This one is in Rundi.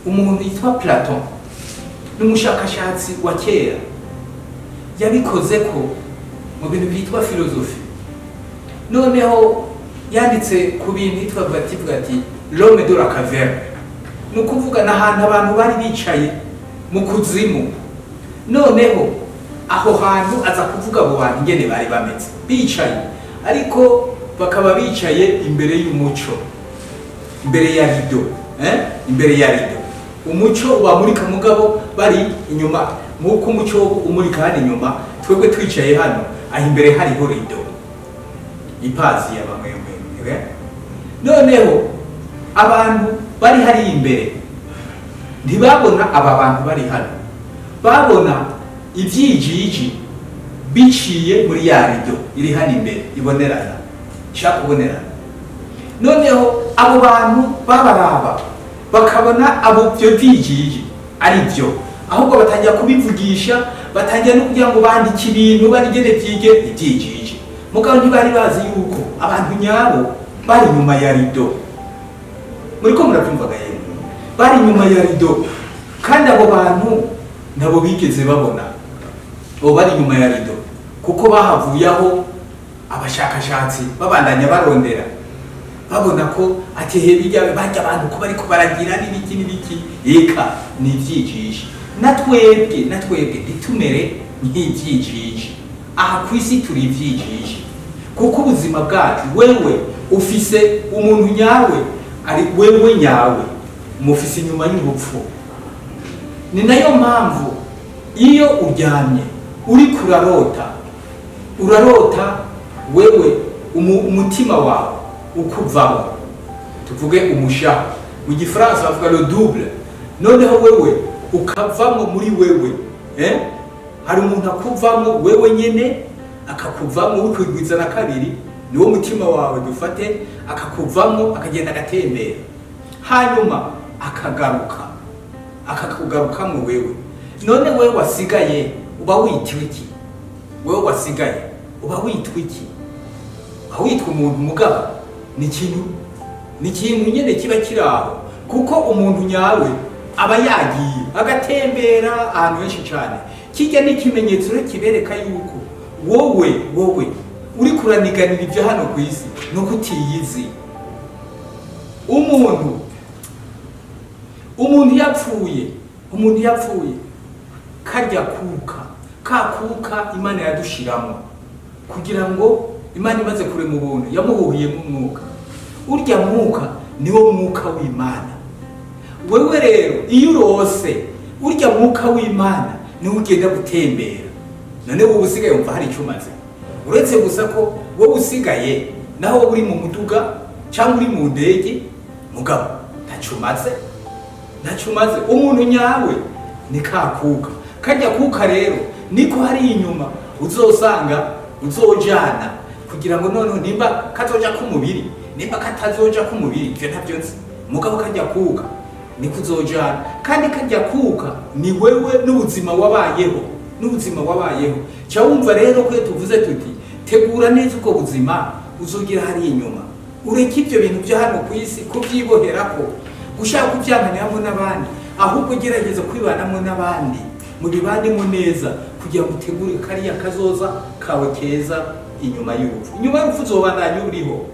umuntu yitwa Platon n'umushakashatsi wa kera yabikoze ko mu bintu byitwa filozofi. Noneho yanditse ku bintu yitwa ati l'homme de la caverne, ni ukuvuga n'ahantu abantu bari bicaye mu kuzimu. Noneho aho hantu aza kuvuga abo bantu ingene bari bameze bicaye, ariko bakaba bicaye imbere y'umuco, imbere ya rido, imbere ya rido. Umuco ubamurika mugabo bari inyuma, nk'uko umuco umurika hano inyuma, twebwe twicaye hano, aho imbere hariho rido ipazi y'abamwemwe. Noneho abantu bari hari imbere ntibabona aba bantu bari hano, babona ivyijiji biciye muri ya rido iri hano imbere ibonerana, shaka kubonerana. Noneho abo bantu babaraba bakabona abo byo vyijiji ari byo, ahubwo batangira kubivugisha, batangira no kugira ngo bandike ibintu barigene vyige ivyijiji. Mugabo ntibari bazi yuko abantu nyabo bari nyuma ya rido. Muriko muravyumvaga yemwe, bari nyuma ya rido, kandi abo bantu nabo bigeze babona bo bari nyuma ya rido, kuko bahavuyaho abashakashatsi babandanya barondera, babona ko atehe bijya bajya abantu ko bariko baragira n'ibiki eka ni ivyijiji. Natwebwe ditumere nk'ivyijiji. Aha kwisi turi ivyijiji, kuko ubuzima bwacu, wewe ufise umuntu nyawe, ari wewe nyawe mufise inyuma y'urupfu. Ni nayo mpamvu iyo uryamye uri urarota wewe umutima wawe ukuvamo, tuvuge umushaha mu gifaransa bavuga le double. Noneho wewe ukavamo muri wewe, hari umuntu akuvamo wewe nyene, akakuvamo ukwigwiza na kabiri, niwo mutima wawe dufate, akakuvamo akagenda agatembera, hanyuma akakugarukamo wewe. None wewe wasigaye uba witwa iki? Wewe wasigaye uba witwa iki? Witwa umuntu mugaba. Ni ikintu nyene kiba kiraho, kuko umuntu nyawe aba yagiye agatembera ahantu henshi cyane. Kijya n'ikimenyetso kibereka yuko wowe uri kuraniganira ibyo hano ku isi, nuko utiyizi. Umuntu yapfuye karya kuka Imana yadushiramo, kugira ngo Imana imaze kurema ubuntu yamuhuhiyemo umwuka. Urya mwuka niwo mwuka w'Imana. Wewe rero iyo urose urya mwuka w'Imana niwo ugenda gutembera. None wowe usigaye umva hari icyo umaze, uretse gusa ko wowe usigaye naho uri mu muduga cyangwa uri mu ndege, mugabo ntacumaze. Umuntu nyawe ni kakuka. Kajya kuka rero niko hari inyuma uzosanga uzojana, kugira ngo noneho nimba katoja ku mubiri, nimba katazoja ku mubiri, ivyo ntavyo nzi. Mugabo kajya kuka niko uzojana, kandi kajya kuka ni wewe n'ubuzima wabayeho. Cya wumva rero ko tuvuze tuti tegura neza uko buzima uzogira hari inyuma. Ureke ivyo bintu byo hano ku isi kubyiboherako, gushaka kubyanganiramo n'abandi, ahubwo gerageza kwibanamo n'abandi, mu bibandimo neza, kugira ngo utegure kariya kazoza kawe keza inyuma y'urupfu. Inyuma y'urupfu uzobandanya uriho.